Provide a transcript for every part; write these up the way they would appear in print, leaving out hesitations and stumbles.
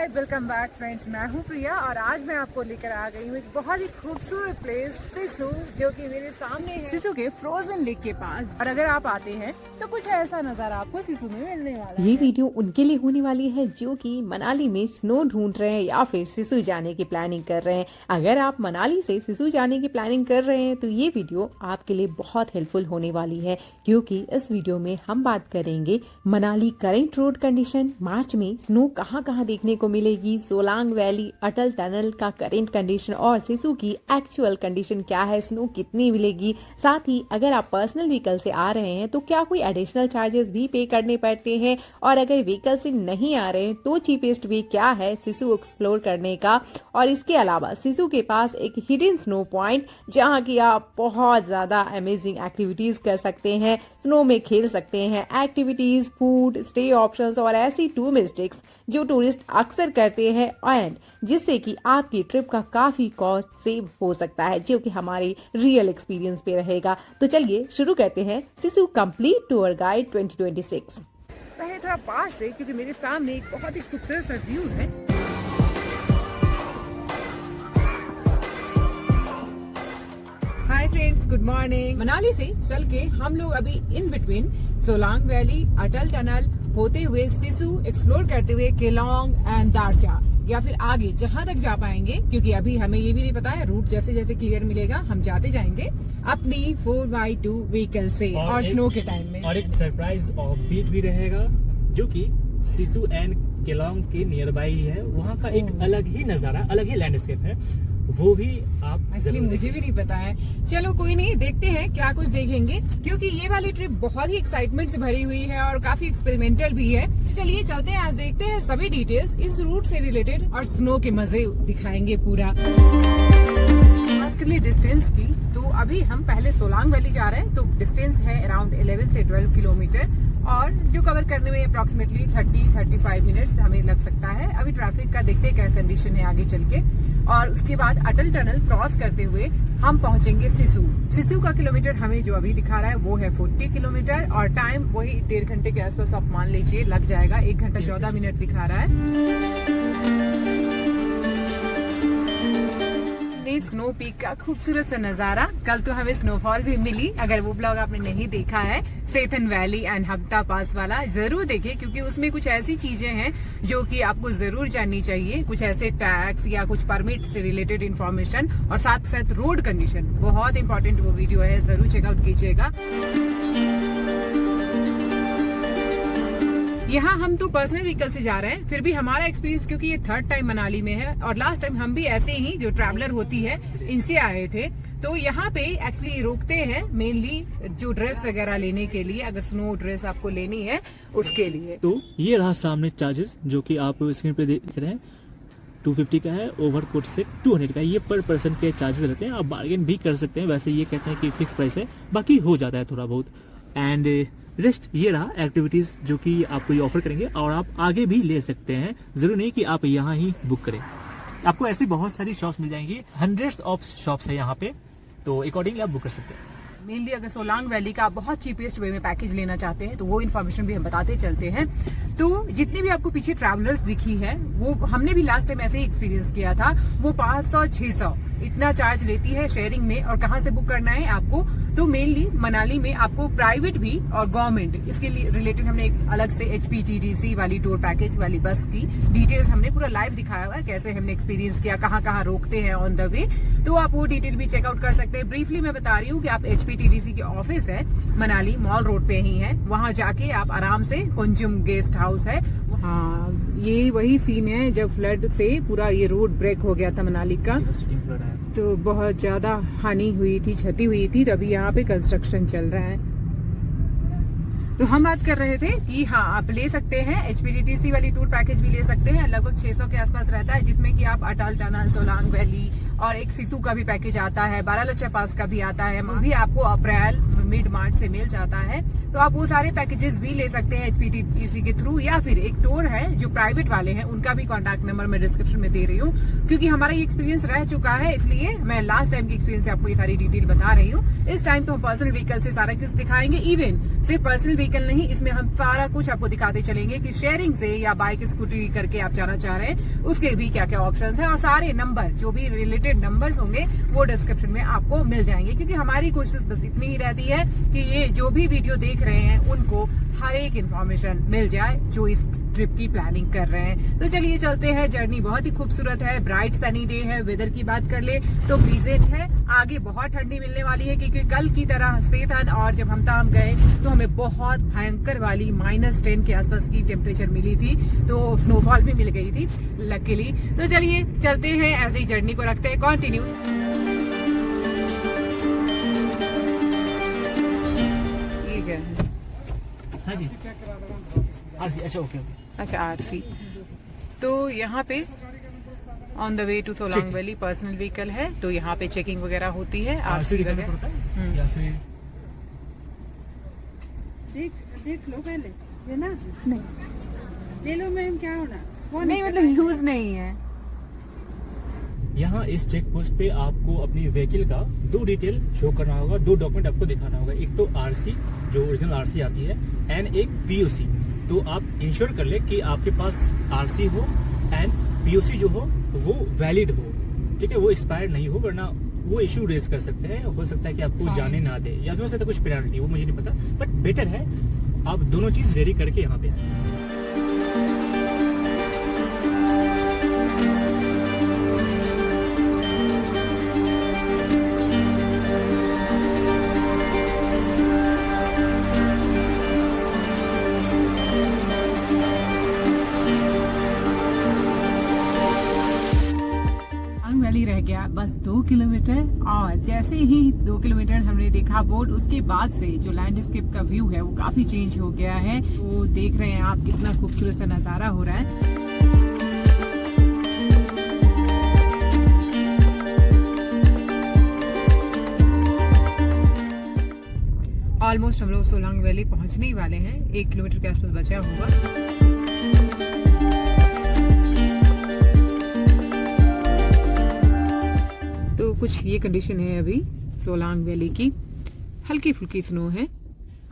Hi welcome back friends, मैं हूं प्रिया और आज मैं आपको लेकर आ गई हूं एक बहुत ही खूबसूरत प्लेस सिसु, जो कि मेरे सामने है, सिसु के फ्रोजन लेक के पास। और अगर आप आते हैं तो कुछ ऐसा नजारा आपको सिसु में मिलने वाला है। ये वीडियो उनके लिए होने वाली है जो कि मनाली में स्नो ढूंढ रहे हैं या फिर सिसु जाने की प्लानिंग कर रहे हैं। अगर आप मनाली से सिसु जाने की प्लानिंग कर रहे हैं तो ये वीडियो आपके लिए बहुत हेल्पफुल होने वाली है, क्योंकि इस वीडियो में हम बात करेंगे मनाली करंट रोड कंडीशन, मार्च में स्नो कहाँ कहाँ देखने को मिलेगी, सोलांग वैली, अटल टनल का करंट कंडीशन और सिसु की एक्चुअल कंडीशन क्या है, स्नो कितनी मिलेगी। साथ ही अगर आप पर्सनल व्हीकल से आ रहे हैं तो क्या कोई एडिशनल चार्जेस भी पे करने पड़ते हैं, और अगर व्हीकल से नहीं आ रहे हैं तो चीपेस्ट वे क्या है सिसु एक्सप्लोर करने का। और इसके अलावा सिसु के पास एक हिडन स्नो पॉइंट जहाँ की आप बहुत ज्यादा अमेजिंग एक्टिविटीज कर सकते हैं, स्नो में खेल सकते हैं, एक्टिविटीज, फूड, स्टे ऑप्शंस और ऐसी टू मिस्टेक्स जो टूरिस्ट अक्सर करते हैं एंड जिससे कि आपकी ट्रिप का काफी कॉस्ट सेव हो सकता है, जो कि हमारे रियल एक्सपीरियंस पे रहेगा। तो चलिए शुरू करते हैं सिसु कंप्लीट टूर गाइड 2026। पहले थोड़ा पास से, क्योंकि मेरे सामने एक बहुत ही खूबसूरत सा व्यू है। Hi friends, good morning. Manali से चल के हम लोग अभी in between Solang valley, Atal tunnel होते हुए सिसु एक्सप्लोर करते हुए केलोंग एंड दारचा, या फिर आगे जहां तक जा पाएंगे, क्योंकि अभी हमें ये भी नहीं पता है रूट जैसे जैसे क्लियर मिलेगा हम जाते जाएंगे अपनी 4x2 व्हीकल से और स्नो के टाइम में। और एक सरप्राइज ऑफ बीट भी रहेगा जो कि सिसु एंड केलोंग के नियर बाई है। वहाँ का एक अलग ही नजारा, अलग ही लैंडस्केप है, वो भी आप एक्चुअली मुझे भी नहीं पता है। चलो कोई नहीं, देखते हैं क्या कुछ देखेंगे, क्योंकि ये वाली ट्रिप बहुत ही एक्साइटमेंट से भरी हुई है और काफी एक्सपेरिमेंटल भी है। चलिए चलते हैं, आज देखते हैं सभी डिटेल्स इस रूट से रिलेटेड और स्नो के मजे दिखाएंगे पूरा। बात कर लिए डिस्टेंस की, तो अभी हम पहले सोलांग वैली जा रहे हैं, तो डिस्टेंस है अराउंड 11 से 12 किलोमीटर और जो कवर करने में अप्रोक्सीमेटली 30-35 मिनट्स हमें लग सकता है। अभी ट्रैफिक का देखते हैं क्या कंडीशन है आगे चल के। और उसके बाद अटल टनल क्रॉस करते हुए हम पहुंचेंगे सिसु। सिसु का किलोमीटर हमें जो अभी दिखा रहा है वो है 40 किलोमीटर और टाइम वही 1.5 घंटे के आसपास आप मान लीजिए लग जाएगा। 1 घंटा 14 मिनट दिखा रहा है। स्नो पीक का खूबसूरत सा नजारा। कल तो हमें स्नोफॉल भी मिली, अगर वो ब्लॉग आपने नहीं देखा है सेथन वैली एंड हब्ता पास वाला, जरूर देखें, क्योंकि उसमें कुछ ऐसी चीजें हैं जो कि आपको जरूर जाननी चाहिए, कुछ ऐसे टैक्स या कुछ परमिट से रिलेटेड इन्फॉर्मेशन और साथ साथ रोड कंडीशन। बहुत इंपॉर्टेंट वो वीडियो है, जरूर चेकआउट कीजिएगा। यहाँ हम तो पर्सनल व्हीकल से जा रहे हैं, फिर भी हमारा एक्सपीरियंस, क्योंकि ये 3rd टाइम मनाली में है और लास्ट टाइम हम भी ऐसे ही जो ट्रैवलर होती है इनसे आए थे। तो यहाँ पे एक्चुअली रोकते हैं मेनली जो ड्रेस वगैरह लेने के लिए, अगर स्नो ड्रेस आपको लेनी है उसके लिए। तो ये रहा सामने चार्जेस जो कि आप स्क्रीन पे देख रहे हैं। 250 का है, ओवरकोट से 200 का, ये पर पर्सन के चार्जेस रहते हैं। आप बार्गेन भी कर सकते हैं, वैसे ये कहते हैं कि फिक्स प्राइस है, बाकी हो जाता है थोड़ा बहुत। एंड रेस्ट ये रहा एक्टिविटीज जो कि आपको ये ऑफर करेंगे और आप आगे भी ले सकते हैं, जरूरी नहीं कि आप यहाँ ही बुक करें। आपको ऐसी बहुत सारी शॉप्स मिल जाएंगी, हंड्रेड्स ऑफ शॉप्स है यहाँ पे, तो अकॉर्डिंगली आप बुक कर सकते हैं। मेनली अगर सोलांग वैली का आप बहुत चीपेस्ट वे में पैकेज लेना चाहते हैं तो वो इन्फॉर्मेशन भी हम बताते चलते हैं। तो जितनी भी आपको पीछे ट्रैवलर्स दिखी है वो हमने भी लास्ट टाइम ऐसे ही एक्सपीरियंस किया था। वो 500-600 इतना चार्ज लेती है शेयरिंग में। और कहाँ से बुक करना है आपको, तो मेनली मनाली में आपको प्राइवेट भी और गवर्नमेंट, इसके लिए रिलेटेड हमने एक अलग से HPTDC वाली टूर पैकेज वाली बस की डिटेल्स हमने पूरा लाइव दिखाया हुआ है, कैसे हमने एक्सपीरियंस किया, कहाँ कहाँ रोकते हैं ऑन द वे, तो आप वो डिटेल भी चेकआउट कर सकते हैं। ब्रीफली मैं बता रही हूँ कि आप HPTDC के ऑफिस है मनाली मॉल रोड पे ही है, वहाँ जाके आप आराम से कुंजुम गेस्ट हाउस है। हाँ, ये वही सीन है जब फ्लड से पूरा ये रोड ब्रेक हो गया था मनाली का, तो बहुत ज्यादा हानि हुई थी, क्षति हुई थी, तो अभी यहाँ पे कंस्ट्रक्शन चल रहा है। तो हम बात कर रहे थे कि हाँ आप ले सकते हैं HPTDC वाली टूर पैकेज भी ले सकते हैं, लगभग 600 के आसपास रहता है, जिसमें कि आप अटल टनल, सोलांग वैली और एक सिसु का भी पैकेज आता है, बारालाचा पास का भी आता है, वो भी आपको अप्रैल मिड मार्च से मिल जाता है। तो आप वो सारे पैकेजेस भी ले सकते हैं HPTC के थ्रू, या फिर एक टूर है जो प्राइवेट वाले हैं, उनका भी कॉन्टैक्ट नंबर मैं डिस्क्रिप्शन में दे रही हूँ, क्योंकि हमारा ये एक्सपीरियंस रह चुका है, इसलिए मैं लास्ट टाइम की एक्सपीरियंस से आपको ये सारी डिटेल बता रही हूँ। इस टाइम तो हम पर्सनल व्हीकल से सारा कुछ दिखाएंगे, इवन सिर्फ पर्सनल व्हीकल नहीं, इसमें हम सारा कुछ आपको दिखाते चलेंगे कि शेयरिंग से या बाइक स्कूटी करके आप जाना चाह रहे हैं उसके भी क्या क्या ऑप्शंस हैं, और सारे नंबर जो भी रिलेटेड नंबर्स होंगे वो डिस्क्रिप्शन में आपको मिल जाएंगे। क्योंकि हमारी कोशिश बस इतनी ही रहती है कि ये जो भी वीडियो देख रहे हैं उनको हर एक इन्फॉर्मेशन मिल जाए जो इस ट्रिप की प्लानिंग कर रहे हैं। तो चलिए चलते हैं। जर्नी बहुत ही खूबसूरत है, ब्राइट सनी डे है। वेदर की बात कर ले तो प्लीजेंट है, आगे बहुत ठंडी मिलने वाली है, क्योंकि कल की तरह सेथन और जब हम गए तो हमें बहुत भयंकर वाली -10 के आसपास की टेम्परेचर मिली थी, तो स्नोफॉल भी मिल गई थी लकीली। तो चलिए चलते हैं, ऐसे ही जर्नी को रखते हैं कंटिन्यू। ठीक है, हाँ जी, आरसी, अच्छा ओके ओके, अच्छा आरसी। तो यहाँ पे on the way to Solang valley personal vehicle है, तो यहाँ पे चेकिंग वगैरह होती है, आरसी दिखाना पड़ता है या फिर देख लो पहले, है ना? नहीं ले लो मैम, क्या होना? नहीं, मतलब यूज नहीं है। यहाँ इस चेक पोस्ट पे आपको अपनी व्हीकल का 2 डिटेल शो करना होगा, 2 डॉक्यूमेंट आपको दिखाना होगा। एक तो आरसी जो ओरिजिनल आरसी आती है, एंड एक पीओसी। तो आप इंश्योर कर ले कि आपके पास आरसी हो एंड पीओसी जो हो वो वैलिड हो, ठीक है, वो एक्सपायर नहीं हो, वरना वो इश्यू रेज कर सकते हैं। हो सकता है कि आपको जाने ना दे, या फिर हो सकता है कुछ पेनल्टी, वो मुझे नहीं पता, बट बेटर है आप दोनों चीज रेडी करके यहाँ पे आए। वैली रह गया बस 2 किलोमीटर, और जैसे ही 2 किलोमीटर हमने देखा बोर्ड, उसके बाद से जो लैंडस्केप का व्यू है वो काफी चेंज हो गया है। तो देख रहे हैं आप कितना खूबसूरत सा नजारा हो रहा है। ऑलमोस्ट हम लोग सोलांग वैली पहुंचने ही वाले हैं, 1 किलोमीटर के आसपास बचा होगा। तो कुछ ये कंडीशन है अभी सोलांग वैली की, हल्की फुल्की स्नो है।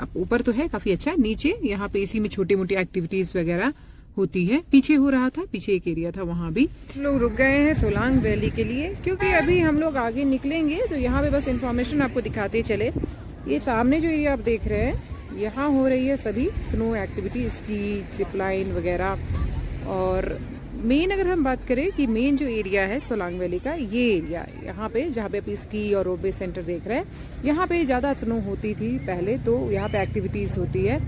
अब ऊपर तो है काफी अच्छा, नीचे यहाँ पे इसी में छोटी मोटी एक्टिविटीज वगैरह होती है। पीछे हो रहा था, पीछे एक एरिया था, वहां भी लोग रुक गए हैं सोलांग वैली के लिए, क्योंकि अभी हम लोग आगे निकलेंगे। तो यहाँ पे बस इन्फॉर्मेशन आपको दिखाते चले। ये सामने जो एरिया आप देख रहे हैं, यहाँ हो रही है सभी स्नो एक्टिविटी, स्की, जिपलाइन वगैरह। और मेन अगर हम बात करें कि मेन जो एरिया है सोलांग वैली का, ये एरिया यहाँ पे जहाँ पे आप स्की और रोपवे सेंटर देख रहे हैं, यहाँ पे ज़्यादा स्नो होती थी पहले, तो यहाँ पे एक्टिविटीज होती है।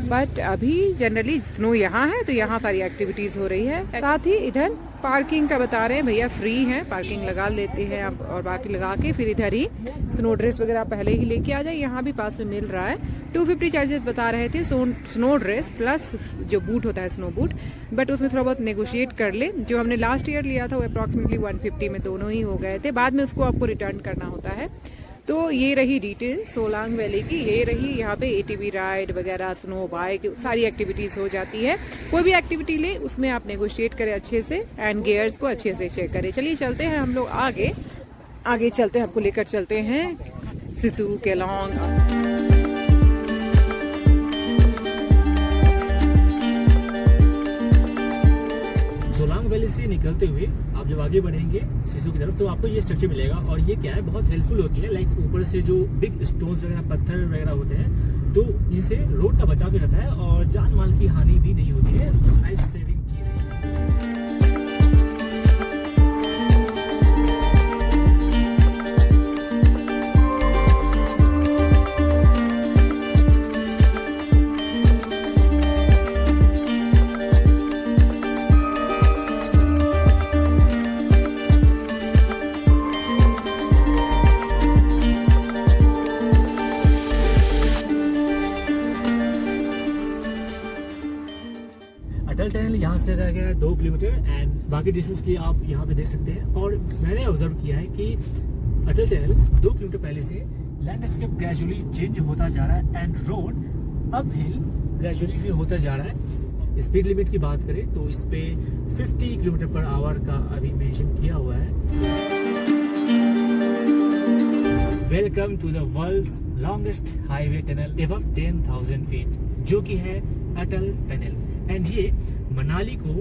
बट अभी जनरली स्नो यहाँ है तो यहाँ सारी एक्टिविटीज हो रही है। साथ ही इधर पार्किंग का बता रहे हैं भैया, फ्री है, पार्किंग लगा लेते हैं आप, और बाकी लगा के फिर इधर ही स्नो ड्रेस वगैरह पहले ही लेके आ जाए। यहाँ भी पास में मिल रहा है। 250 चार्जेस बता रहे थे स्नो ड्रेस प्लस जो बूट होता है स्नो बूट, बट उसमें थोड़ा बहुत नेगोशिएट कर ले। जो हमने लास्ट ईयर लिया था वो अप्रॉक्सीमेटली 150 में दोनों ही हो गए थे, बाद में उसको आपको रिटर्न करना होता है। तो ये रही डिटेल सोलांग वैली की, ये रही। यहाँ पे ATV राइड वगैरह, स्नो बाइक, सारी एक्टिविटीज हो जाती है। कोई भी एक्टिविटी ले उसमें आप नेगोशिएट करें अच्छे से, एंड गियर्स को अच्छे से चेक करें। चलिए चलते हैं हम लोग आगे चलते हैं, आपको लेकर चलते हैं सिसु केलोंग। सोलांग वैली से निकलते हुए आप जब आगे बढ़ेंगे सिसु की तरफ, तो आपको ये स्ट्रक्चर मिलेगा, और ये क्या है, बहुत हेल्पफुल होती है। लाइक ऊपर से जो बिग स्टोन्स वगैरह, पत्थर वगैरह होते हैं, तो इनसे रोड का बचाव भी रहता है और जान माल की हानि भी नहीं होती है। लाइफ सेविंग चीज है। अटल टनल यहाँ से रह गया है 2 किलोमीटर, एंड बाकी डिस्टेंस की आप यहाँ पे देख सकते हैं। और मैंने ऑब्जर्व किया है कि अटल टनल 2 किलोमीटर पहले से लैंडस्केप ग्रेजुअली चेंज होता जा रहा है and road up hill gradually भी होता जा रहा है। स्पीड लिमिट की बात करें तो इस पे 50 किलोमीटर पर आवर का अभी मेंशन किया हुआ है। Welcome to the world's longest highway tunnel above 10,000 feet, जो कि है अटल टनल। एंड ये मनाली को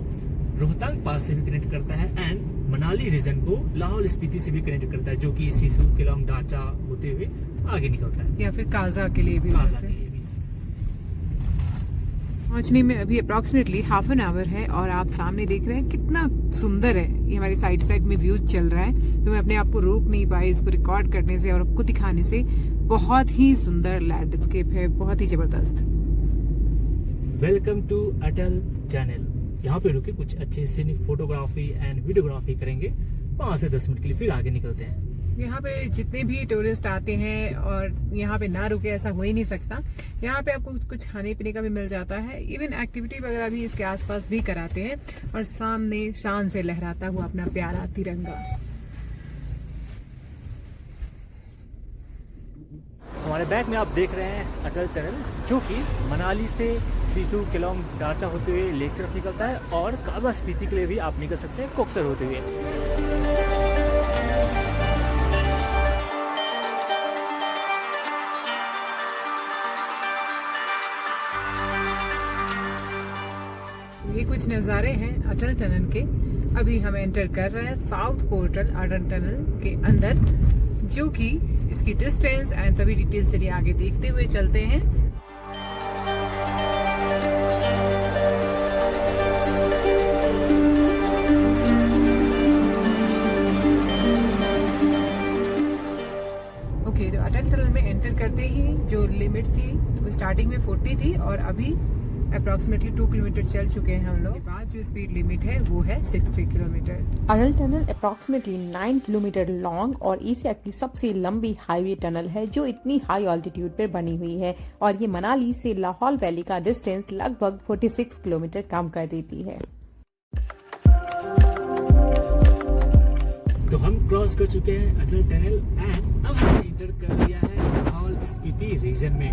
रोहतांग पास से भी कनेक्ट करता है एंड मनाली रीजन को लाहौल स्पीति से भी कनेक्ट करता है, जो कि सिसु केलोंग डाचा होते हुए आगे निकलता है, या फिर काजा के लिए भी। काजा के लिए भी। पहुंचने में अभी अप्रोक्सीमेटली हाफ एन आवर है और आप सामने देख रहे हैं कितना सुंदर है। ये हमारी साइड में व्यूज चल रहा है, तो मैं अपने आप को रोक नहीं पाई इसको रिकॉर्ड करने से और आपको दिखाने से। बहुत ही सुंदर लैंडस्केप है, बहुत ही जबरदस्त। Welcome to Atal tunnel. यहाँ पे रुके कुछ अच्छे सीनिक फोटोग्राफी एंड वीडियोग्राफी करेंगे 5 से 10 मिनट के लिए, फिर आगे निकलते हैं। यहाँ पे जितने भी टूरिस्ट आते हैं और यहाँ पे ना रुके ऐसा हो ही नहीं सकता। यहाँ पे आपको कुछ खाने पीने का भी मिल जाता है, इवन एक्टिविटी वगैरह भी इसके आसपास भी कराते हैं और सामने शान से लहराता हुआ अपना प्यारा तिरंगा। हमारे बैक में आप देख रहे हैं अटल टनल, जो कि मनाली से सिसु केलोंग डाचा होते हुए लेक तरफ निकलता है और काजा स्पीति के लिए भी आप निकल सकते हैं कोकसर होते हुए। ये कुछ नज़ारे हैं अटल टनल के। अभी हम एंटर कर रहे हैं साउथ पोर्टल अटल टनल के अंदर, जो कि इसकी डिस्टेंस एंड सभी डिटेल चलिए आगे देखते हुए चलते हैं। ओके, तो अटल टनल में एंटर करते ही जो लिमिट थी वो स्टार्टिंग में 40 थी और अभी अप्रोक्सीमेटली 2 किलोमीटर चल चुके हैं हम लोग। बाद जो स्पीड लिमिट है वो है 60 किलोमीटर। अटल टनल अप्रॉक्सीमेटली 9 किलोमीटर लॉन्ग और एशिया की सबसे लंबी हाईवे टनल है, जो इतनी हाई ऑल्टीट्यूड पर बनी हुई है और ये मनाली से लाहौल वैली का डिस्टेंस लगभग 46 किलोमीटर कम कर देती है। तो हम क्रॉस कर चुके हैं अटल टनल एंड अब हमने एंटर कर लिया है लाहौल स्पीति रीजन में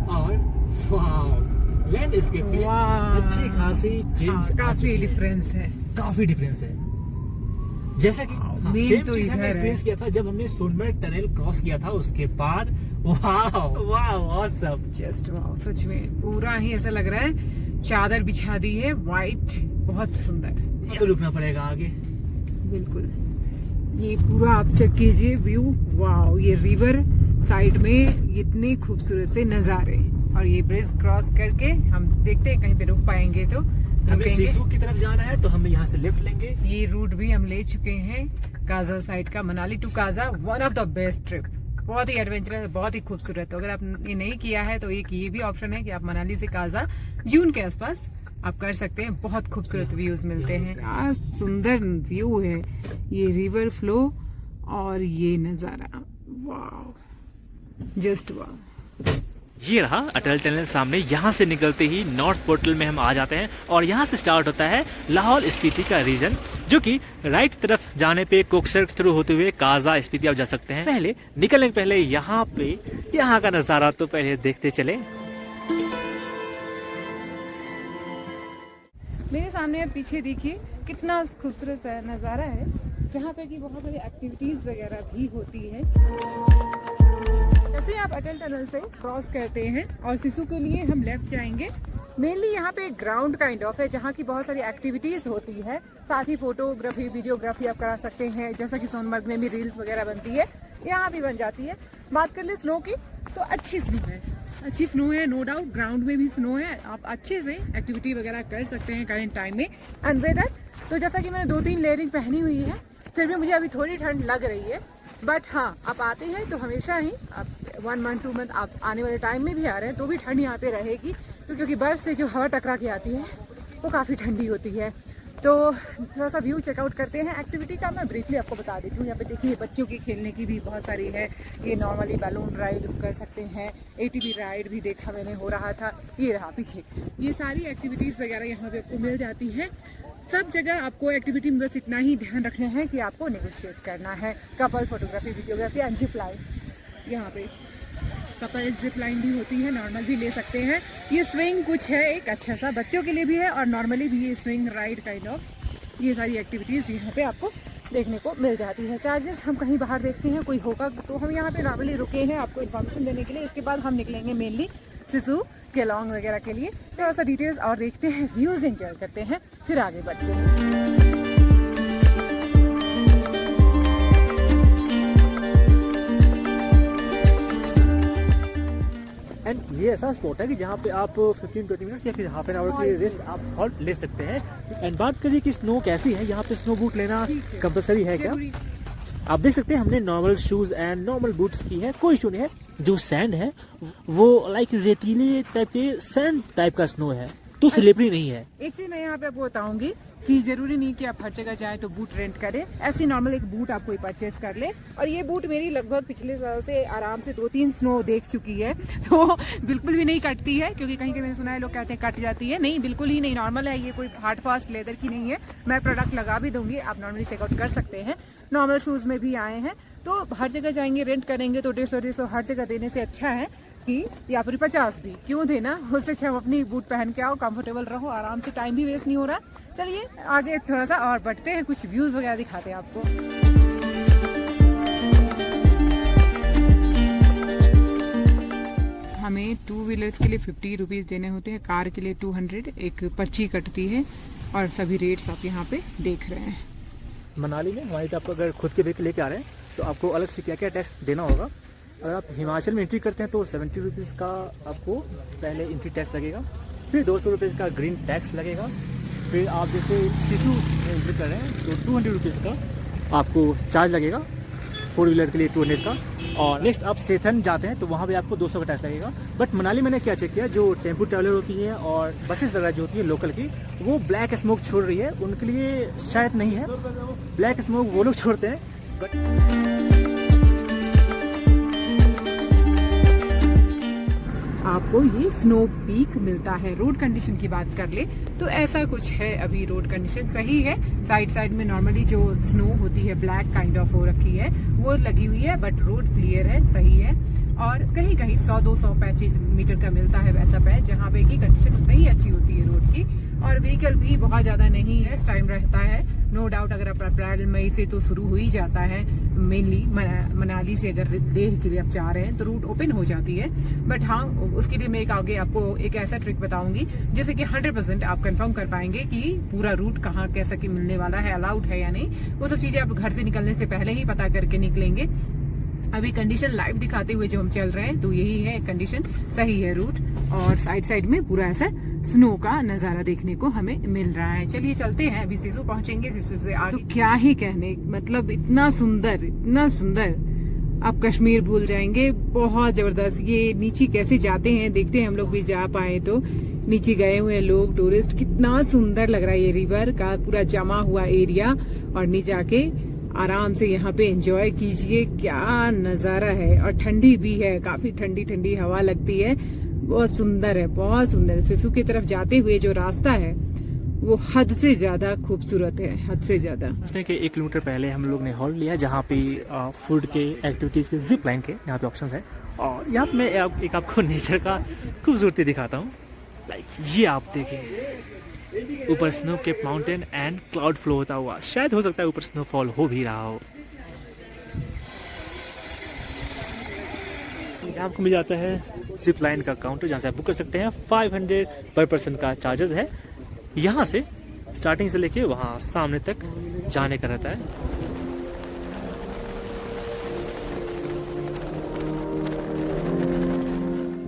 और लैंडस्केप में अच्छी खासी चेंज, काफी डिफरेंस है, काफी डिफरेंस है। जैसा कि सेम चीज हमने एक्सपीरियंस किया था जब हमने सोनमर्ग टनल क्रॉस किया था, उसके बाद वाव ऑसम, जस्ट वाव। सच में पूरा ही ऐसा लग रहा है चादर बिछा दी है व्हाइट, बहुत सुंदर। तो रुकना पड़ेगा आगे। बिल्कुल, ये पूरा आप चेक कीजिए व्यू, वाव। ये रिवर साइड में इतने खूबसूरत से नजारे और ये ब्रिज क्रॉस करके हम देखते हैं कहीं पे रुक पाएंगे तो हमें सिसु की तरफ जाना है तो हम यहाँ से लेफ्ट लेंगे। ये रूट भी हम ले चुके हैं काजा साइड का, Manali to Kaza, one of the best trip. बहुत ही एडवेंचरस, बहुत ही खूबसूरत। अगर आप ये नहीं किया है तो एक ये भी ऑप्शन है कि आप मनाली से काजा जून के आसपास आप कर सकते हैं। बहुत खूबसूरत व्यूज मिलते हैं, क्या सुंदर व्यू है, ये रिवर फ्लो और ये नजारा, वाव, जस्ट वाव। ये रहा अटल टनल सामने। यहाँ से निकलते ही नॉर्थ पोर्टल में हम आ जाते हैं और यहाँ से स्टार्ट होता है लाहौल स्पीति का रीजन, जो कि राइट तरफ जाने पे कोकसर थ्रू होते हुए काजा स्पीति आप जा सकते हैं। पहले निकलने के पहले यहाँ का नजारा तो पहले देखते चले। मेरे सामने अब पीछे देखिए कितना खूबसूरत नज़ारा है, जहाँ पे कि बहुत सारी एक्टिविटीज वगैरह भी होती है। जैसे आप अटल टनल से क्रॉस करते हैं और सिसु के लिए हम लेफ्ट जाएंगे। मेनली यहाँ पे एक ग्राउंड काइंड ऑफ है जहाँ की बहुत सारी एक्टिविटीज होती है, साथ ही फोटोग्राफी वीडियोग्राफी आप करा सकते हैं। जैसा कि सोनमर्ग में भी रील्स वगैरह बनती है, यहाँ भी बन जाती है। बात कर ले स्नो की तो अच्छी स्नो है, नो डाउट। ग्राउंड में भी स्नो है, आप अच्छे से एक्टिविटी वगैरह कर सकते हैं करंट टाइम में। एंड वेदर तो जैसा कि मैंने 2-3 लेयरिंग पहनी हुई है, फिर भी मुझे अभी थोड़ी ठंड लग रही है। बट हाँ, आप आते हैं तो हमेशा ही आप 1 मंथ 2 मंथ आप आने वाले टाइम में भी आ रहे हैं तो भी ठंड यहाँ पे रहेगी, तो क्योंकि बर्फ से जो हवा टकरा के आती है वो काफ़ी ठंडी होती है। तो थोड़ा सा व्यू चेकआउट करते हैं। एक्टिविटी का मैं ब्रीफली आपको बता देती हूँ। यहाँ पे देखिए बच्चों की खेलने की भी बहुत सारी है। ये नॉर्मली बैलून राइड कर सकते हैं, ATV राइड भी देखा मैंने हो रहा था, ये रहा पीछे। ये सारी एक्टिविटीज़ वगैरह यहाँ पे आपको मिल जाती है। सब जगह आपको एक्टिविटी में बस इतना ही ध्यान रखना है कि आपको नेगोशिएट करना है। Couple photography, videography and zip line यहाँ पे कपल जिप लाइन भी होती है, नॉर्मल भी ले सकते हैं। ये स्विंग कुछ है एक अच्छा सा, बच्चों के लिए भी है और नॉर्मली भी ये स्विंग राइड काइंड ऑफ, ये सारी एक्टिविटीज़ यहाँ पे आपको देखने को मिल जाती है। चार्जेस हम कहीं बाहर देखते हैं कोई होगा तो हम यहाँ पे नॉर्मली रुके हैं आपको इन्फॉर्मेशन देने के लिए। इसके बाद हम निकलेंगे मेनली सिसु केलोंग वगैरह के लिए, थोड़ा सा डिटेल्स और देखते हैं, व्यूज़ एंजॉय करते हैं, फिर आगे बढ़ते हैं। एंड ये ऐसा स्पॉट है कि जहाँ पे आप 15-20 मिनट या फिर हाफ एन आवर की रेस्ट आप हॉल्ट ले सकते हैं। एंड बात करिए कि स्नो कैसी है, यहाँ पे स्नो बूट लेना कंपलसरी है क्या? आप देख सकते हैं हमने normal shoes and normal boots की है, कोई इशू नहीं है। जो सैंड है वो लाइक रेतीले टाइप के सैंड टाइप का स्नो है, तो स्लिपरी नहीं है। एक चीज मैं यहाँ पे आपको बताऊंगी कि जरूरी नहीं कि आप हर जगह जाएं तो बूट रेंट करें, ऐसी नॉर्मल एक बूट आप कोई परचेज कर ले। और ये बूट मेरी लगभग पिछले साल से आराम से 2-3 स्नो देख चुकी है, तो बिल्कुल भी नहीं कटती है, क्योंकि कहीं मैंने सुना है लोग कहते हैं कट जाती है, नहीं बिल्कुल ही नहीं, नॉर्मल है। ये कोई हार्ड फास्ट लेदर की नहीं है। मैं प्रोडक्ट लगा भी दूंगी, आप नॉर्मली चेकआउट कर सकते हैं। नॉर्मल शूज में भी आए हैं, तो हर जगह जाएंगे रेंट करेंगे तो 150-150 हर जगह देने से अच्छा है कि या फिर 50 भी क्यों देना, उससे अच्छा हम अपनी बूट पहन के आओ, कंफर्टेबल रहो, आराम से, टाइम भी वेस्ट नहीं हो रहा। चलिए आगे थोड़ा सा और बढ़ते हैं, कुछ व्यूज वगैरह दिखाते हैं आपको। हमें 2 व्हीलर्स के लिए 50 रुपीज़ देने होते हैं, कार के लिए 200, एक पर्ची कटती है और सभी रेट्स आप यहाँ पे देख रहे हैं। मनाली में हमारी तो आपको अगर खुद के व्हीकल लेके आ रहे हैं तो आपको अलग से क्या क्या टैक्स देना होगा। अगर आप हिमाचल में एंट्री करते हैं तो 70 रुपीज़ का आपको पहले एंट्री टैक्स लगेगा, फिर 200 रुपीज़ का ग्रीन टैक्स लगेगा, फिर आप जैसे सिसु में एंट्री कर रहे हैं तो 200 रुपीज़ का आपको चार्ज लगेगा, 4 व्हीलर के लिए 200 का। और नेक्स्ट आप सेथन जाते हैं तो वहाँ पे आपको 200 का टैक्स लगेगा। बट मनाली मैंने क्या चेक किया, जो टेम्पो ट्रैवलर होती है और बसेस वगैरह जो होती है लोकल की, वो ब्लैक स्मोक छोड़ रही है, उनके लिए शायद नहीं है। ब्लैक स्मोक वो लोग छोड़ते हैं, बट आपको ये स्नो पीक मिलता है। रोड कंडीशन की बात कर ले तो ऐसा कुछ है, अभी रोड कंडीशन सही है। साइड साइड में नॉर्मली जो स्नो होती है ब्लैक काइंड ऑफ हो रखी है वो लगी हुई है, बट रोड क्लियर है, सही है। और कहीं कहीं 100-200 मीटर का मिलता है वैसा पैच, जहाँ पे की कंडीशन उतनी ही अच्छी होती है रोड की, और व्हीकल भी बहुत ज्यादा नहीं है, टाइम रहता है। नो डाउट अगर आप अप्रैल मई से तो शुरू हो ही जाता है, मेनली मनाली से अगर लेह के लिए आप जा रहे हैं तो रूट ओपन हो जाती है। बट हाँ, उसके लिए मैं एक आगे आपको एक ऐसा ट्रिक बताऊंगी जैसे कि 100% आप कंफर्म कर पाएंगे कि पूरा रूट कहाँ कैसा कि मिलने वाला है, अलाउड है या नहीं। वो सब चीजें आप घर से निकलने से पहले ही पता करके निकलेंगे। अभी कंडीशन लाइव दिखाते हुए जो हम चल रहे हैं तो यही है कंडीशन, सही है रूट, और साइड साइड में पूरा ऐसा स्नो का नजारा देखने को हमें मिल रहा है। चलिए चलते हैं, अभी सिसु पहुंचेंगे, सिसु से आगे तो क्या ही कहने, मतलब इतना सुंदर, इतना सुंदर, आप कश्मीर भूल जाएंगे, बहुत जबरदस्त। ये नीचे कैसे जाते हैं देखते हैं, हम लोग भी जा पाए तो। नीचे गए हुए लोग टूरिस्ट, कितना सुंदर लग रहा है ये रिवर का पूरा जमा हुआ एरिया, और नीचे आके आराम से यहाँ पे एंजॉय कीजिए, क्या नजारा है। और ठंडी भी है, काफी ठंडी ठंडी हवा लगती है, बहुत सुंदर है, बहुत सुंदर। सिसु की तरफ जाते हुए जो रास्ता है वो हद से ज्यादा खूबसूरत है, हद से ज्यादा। के 1 किलोमीटर पहले हम लोग ने हॉल्ट लिया, जहाँ पे फूड के, एक्टिविटीज के, जिप लाइन के यहाँ पे ऑप्शंस है। और यहाँ पे मैं एक आपको नेचर का खूबसूरती दिखाता हूँ। लाइक ये आप देखें, ऊपर स्नो के माउंटेन एंड क्लाउड फ्लो होता हुआ, शायद हो सकता है ऊपर स्नोफॉल हो भी रहा हो। आपको मिल जाता है जिप लाइन का काउंटर, जहाँ से आप बुक कर सकते हैं। 500 पर पर्सन का चार्जेस है। यहाँ से स्टार्टिंग से लेके वहाँ सामने तक जाने का रहता है।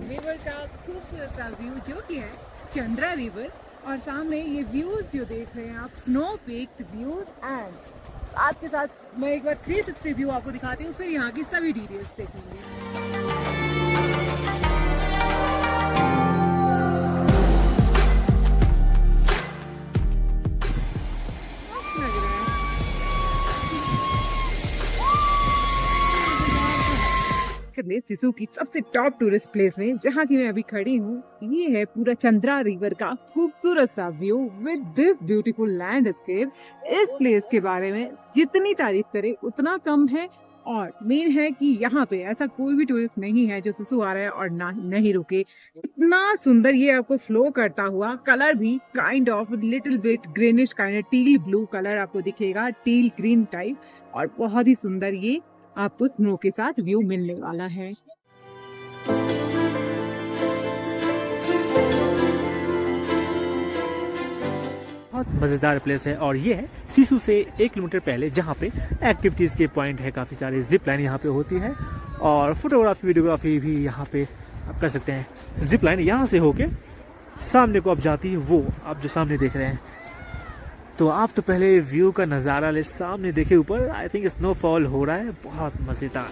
रिवर का खूबसूरत सा व्यू जो कि है चंद्रा रिवर, और सामने ये व्यूज जो देख रहे हैं आप, स्नो पीक्ड व्यूज, एंड साथ के साथ मैं एक बार 360 व्यू आपको दिखाती हूँ, फिर यहाँ की सभी डिटेल्स देखेंगे। सिसु की सबसे टॉप टूरिस्ट प्लेस में, जहाँ की मैं अभी खड़ी हूँ, ये है पूरा चंद्रा रिवर का खूबसूरत सा view with this beautiful landscape. इस प्लेस के बारे में जितनी तारीफ करे उतना कम है। और मेन है कि यहाँ पे ऐसा कोई भी टूरिस्ट नहीं है जो सिसु आ रहा है और ना नहीं रुके। इतना सुंदर ये आपको फ्लो करता हुआ, कलर भी kind of little bit greenish kind teal blue colour आपको दिखेगा, टील ग्रीन टाइप, और बहुत ही सुंदर ये आपको स्नो के साथ व्यू मिलने वाला है। बहुत मज़ेदार प्लेस है और ये है सिसु से 1 किलोमीटर पहले, जहाँ पे एक्टिविटीज़ के पॉइंट है, काफ़ी सारे जिप लाइन यहाँ पे होती है और फोटोग्राफी वीडियोग्राफी भी यहाँ पे आप कर सकते हैं। जिप लाइन यहाँ से होके सामने को अब जाती है, वो आप जो सामने देख रहे हैं। तो आप तो पहले व्यू का नज़ारा ले, सामने देखे ऊपर, आई थिंक स्नोफॉल हो रहा है, बहुत मज़ेदार।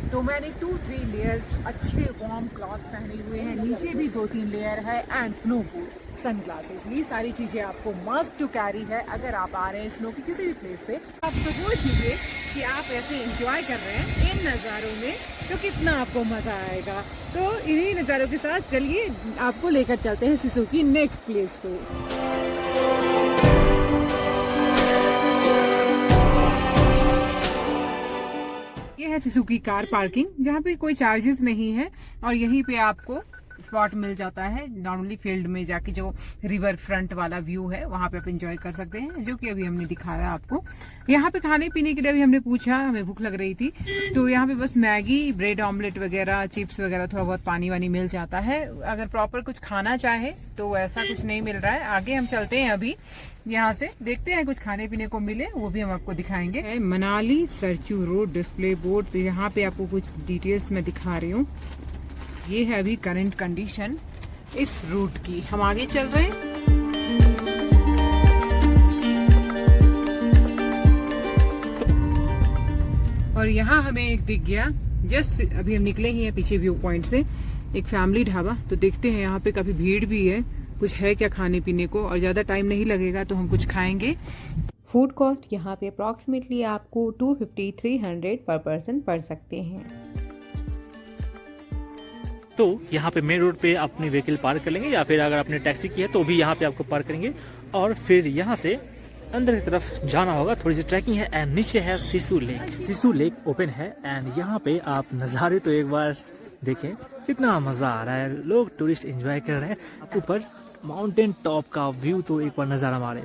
तो मैंने 2-3 लेयर्स अच्छे वार्म क्लॉथ पहने हुए हैं, नीचे भी 2-3 लेयर है, एंड स्नो बूट, सनग्लासेस, ये सारी चीजें आपको मस्ट टू कैरी है अगर आप आ रहे हैं स्नो की किसी भी प्लेस पे। आप सपोज कीजिए कि आप ऐसे एंजॉय कर रहे हैं इन नज़ारों में, तो कितना आपको मजा आएगा। तो इन्हीं नज़ारों के साथ चलिए आपको लेकर चलते हैं सिसु की नेक्स्ट प्लेस पे। ये है सिसु की कार पार्किंग, जहाँ पे कोई चार्जेस नहीं है और यहीं पे आपको स्पॉट मिल जाता है। नॉर्मली फील्ड में जाके जो रिवर फ्रंट वाला व्यू है वहां पे आप एंजॉय कर सकते हैं, जो कि अभी हमने दिखाया आपको। यहाँ पे खाने पीने के लिए भी हमने पूछा, हमें भूख लग रही थी, तो यहाँ पे बस मैगी, ब्रेड ऑमलेट वगैरह, चिप्स वगैरह, थोड़ा बहुत पानी वानी मिल जाता है। अगर प्रॉपर कुछ खाना चाहे तो ऐसा कुछ नहीं मिल रहा है। आगे हम चलते हैं, अभी यहाँ से देखते हैं कुछ खाने पीने को मिले, वो भी हम आपको दिखाएंगे। Manali Sarchu road display board, तो यहाँ पे आपको कुछ डिटेल्स मैं दिखा रही हूँ। ये है अभी करंट कंडीशन इस रूट की। हम आगे चल रहे हैं। और यहाँ हमें एक दिख गया, जस्ट अभी हम निकले ही हैं पीछे व्यू पॉइंट से, एक फैमिली ढाबा। तो देखते हैं यहाँ पे काफी भीड़ भी है, कुछ है क्या खाने पीने को, और ज्यादा टाइम नहीं लगेगा तो हम कुछ खाएंगे। फूड कॉस्ट यहाँ पे अप्रॉक्सीमेटली आपको 250-300 पर पर्सन पड़ सकते हैं। तो यहाँ पे मेन रोड पे अपनी व्हीकल पार्क कर लेंगे, या फिर अगर आपने टैक्सी की है तो भी यहाँ पे आपको पार्क करेंगे, और फिर यहाँ से अंदर की तरफ जाना होगा। थोड़ी सी ट्रैकिंग है, एंड नीचे है Sissu lake. Sissu lake open है, एंड यहाँ पे आप नज़ारे तो एक बार देखें, कितना मजा आ रहा है, लोग टूरिस्ट एंजॉय कर रहे हैं। ऊपर माउंटेन टॉप का व्यू तो एक बार नज़ारा मारे।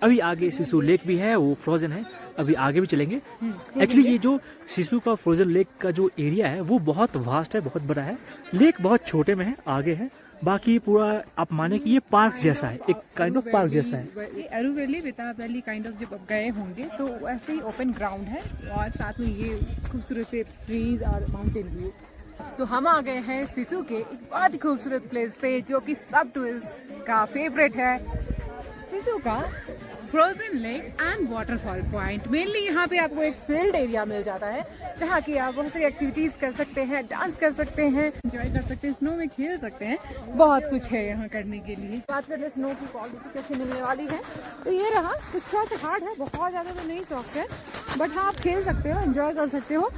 अभी आगे सिसु लेक भी है, वो फ्रोजन है, अभी आगे भी चलेंगे। एक्चुअली ये जो सिसु का फ्रोजन लेक का जो एरिया है वो बहुत वास्ट है, बहुत बड़ा है। लेक बहुत छोटे में है, आगे है, बाकी पूरा आप माने कि ये पार्क जैसा है, एक काइंड ऑफ पार्क जैसा है। अरू वैली, बेताब वैली काइंड ऑफ जब आप गए होंगे तो ऐसे ही ओपन ग्राउंड है, और साथ में ये खूबसूरत से ट्रीज और माउंटेन व्यू। तो हम आ गए हैं सिसु के एक बहुत ही खूबसूरत प्लेस पे, जो कि सब टूरिस्ट का फेवरेट है, सिसु का frozen lake and waterfall point. Mainly यहाँ पे आपको एक फील्ड एरिया मिल जाता है, जहाँ की आप बहुत सारी एक्टिविटीज कर सकते हैं, डांस कर सकते हैं, एंजॉय कर सकते हैं, स्नो में खेल सकते हैं, बहुत कुछ है यहाँ करने के लिए। बात करते हैं स्नो की क्वालिटी कैसी मिलने वाली है, तो ये रहा, कुछ थोड़ा सा हार्ड है, बहुत ज्यादा तो नहीं सॉफ्ट है, बट हाँ आप खेल सकते हो, एंजॉय कर सकते हो।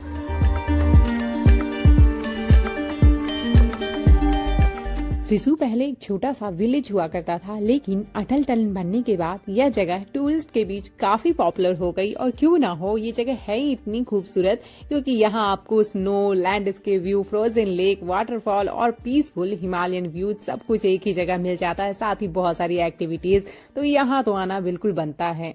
सिसु पहले एक छोटा सा विलेज हुआ करता था, लेकिन अटल टनल बनने के बाद यह जगह टूरिस्ट के बीच काफी पॉपुलर हो गई। और क्यों ना हो, ये जगह है ही इतनी खूबसूरत, क्योंकि यहाँ आपको snow, landscape view, frozen lake, waterfall और पीसफुल हिमालयन व्यू सब कुछ एक ही जगह मिल जाता है, साथ ही बहुत सारी एक्टिविटीज। तो यहाँ तो आना बिल्कुल बनता है।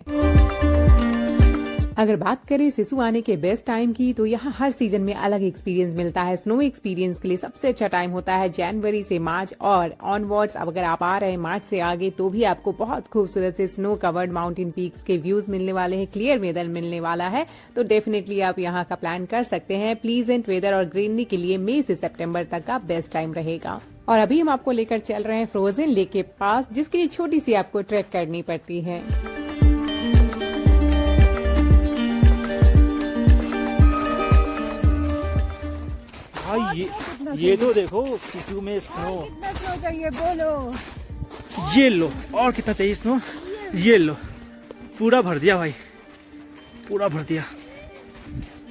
अगर बात करें सिसु आने के बेस्ट टाइम की, तो यहाँ हर सीजन में अलग एक्सपीरियंस मिलता है। स्नो एक्सपीरियंस के लिए सबसे अच्छा टाइम होता है जनवरी से मार्च, और ऑनवर्ड्स अगर आप आ रहे हैं मार्च से आगे, तो भी आपको बहुत खूबसूरत से स्नो कवर्ड माउंटेन पीक्स के व्यूज मिलने वाले हैं, क्लियर वेदर मिलने वाला है। तो डेफिनेटली आप यहाँ का प्लान कर सकते हैं। प्लीजेंट वेदर और ग्रीनरी के लिए मई से सितंबर तक का बेस्ट टाइम रहेगा। और अभी हम आपको लेकर चल रहे हैं फ्रोजन लेक के पास, जिसके लिए छोटी सी आपको ट्रैक करनी पड़ती है। भाई ये तो देखो सिसु में स्नो। कितना स्नो चाहिए बोलो? ये लो, और कितना चाहिए स्नो? ये लो, पूरा भर दिया भाई, पूरा भर दिया।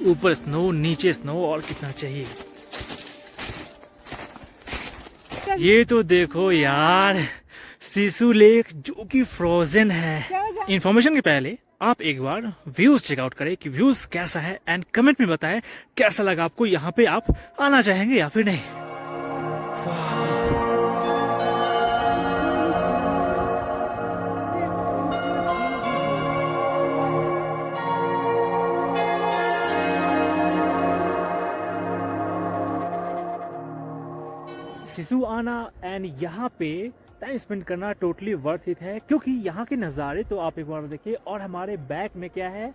ऊपर स्नो, नीचे स्नो, और कितना चाहिए। ये तो देखो यार, सिसु लेक जो कि फ्रोजन है। इंफॉर्मेशन के पहले आप एक बार व्यूज चेकआउट करें कि व्यूज कैसा है, एंड कमेंट में बताएं कैसा लगा आपको, यहाँ पे आप आना चाहेंगे या फिर नहीं। सिसु आना एंड यहाँ पे टाइम स्पेंड करना टोटली वर्थ इट है, क्योंकि यहाँ के नज़ारे तो आप एक बार देखिए। और हमारे बैक में क्या है,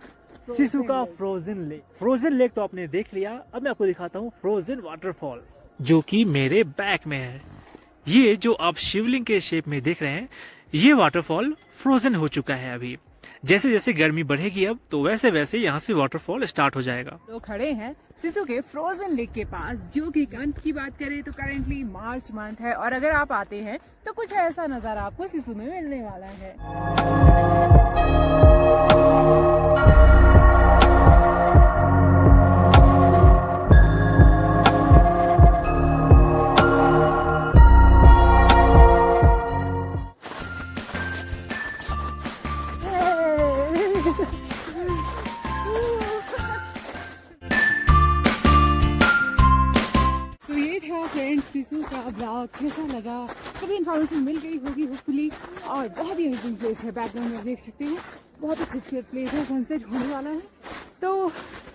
सिसु का फ्रोजन लेक। फ्रोजन लेक तो आपने देख लिया, अब मैं आपको दिखाता हूँ फ्रोजन वाटरफॉल जो कि मेरे बैक में है। ये जो आप शिवलिंग के शेप में देख रहे हैं, ये वाटरफॉल फ्रोजन हो चुका है। अभी जैसे जैसे गर्मी बढ़ेगी अब, तो वैसे वैसे यहाँ से वाटरफॉल स्टार्ट हो जाएगा। लोग खड़े हैं सिसु के फ्रोजन लेक के पास, जो कि मंथ की बात करें तो करेंटली मार्च मंथ है, और अगर आप आते हैं तो कुछ ऐसा नजारा आपको सिसु में मिलने वाला है। सिसु का ब्लॉग कैसा लगा, सभी इन्फॉर्मेशन मिल गई होगी होपफुली। और बहुत ही अमेजिंग प्लेस है, बैकग्राउंड में देख सकते हैं, बहुत ही खूबसूरत प्लेस है, सनसेट होने वाला है। तो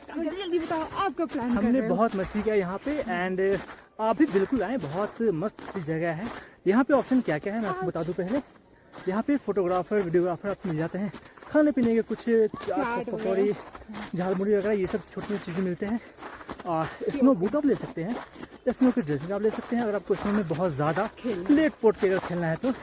जल्दी जल्दी बताओ आपका प्लान। हमने बहुत मस्ती किया यहाँ पे, एंड आप भी बिल्कुल आए, बहुत मस्त जगह है। यहाँ पे ऑप्शन क्या क्या है मैं आपको बता दूं पहले। यहाँ पे फोटोग्राफर, वीडियोग्राफर आपको मिल जाते हैं, खाने पीने के कुछ चाट, पकौड़ी, झालमुड़ी वगैरह, ये सब छोटी छोटी चीज़ें मिलते हैं। और स्नो बूट आप ले सकते हैं, स्नो की ड्रेसिंग आप ले सकते हैं, अगर आपको स्नो में बहुत ज़्यादा लेट पोट के अगर खेलना है तो।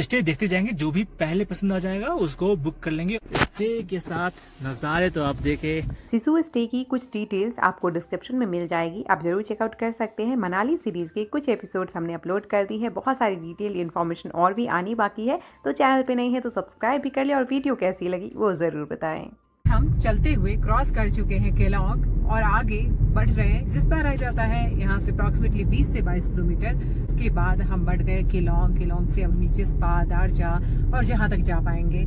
स्टे देखते जाएंगे, जो भी पहले पसंद आ जाएगा उसको बुक कर लेंगे। स्टे के साथ नज़ारे तो आप देखे। सिसु स्टे की कुछ डिटेल्स आपको डिस्क्रिप्शन में मिल जाएगी, आप जरूर चेकआउट कर सकते हैं। मनाली सीरीज के कुछ एपिसोड्स हमने अपलोड कर दी है, बहुत सारी डिटेल इन्फॉर्मेशन और भी आनी बाकी है, तो चैनल पे नहीं है तो सब्सक्राइब भी कर ले, और वीडियो कैसी लगी वो जरूर बताएं। हम चलते हुए क्रॉस कर चुके हैं केलोंग और आगे बढ़ रहे हैं, जिस पर रह जाता है यहाँ से अप्रॉक्सीमेटली 20 से 22 किलोमीटर। उसके बाद हम बढ़ गए केलोंग से अब नीचे स्पा, दारचा और जहाँ तक जा पाएंगे।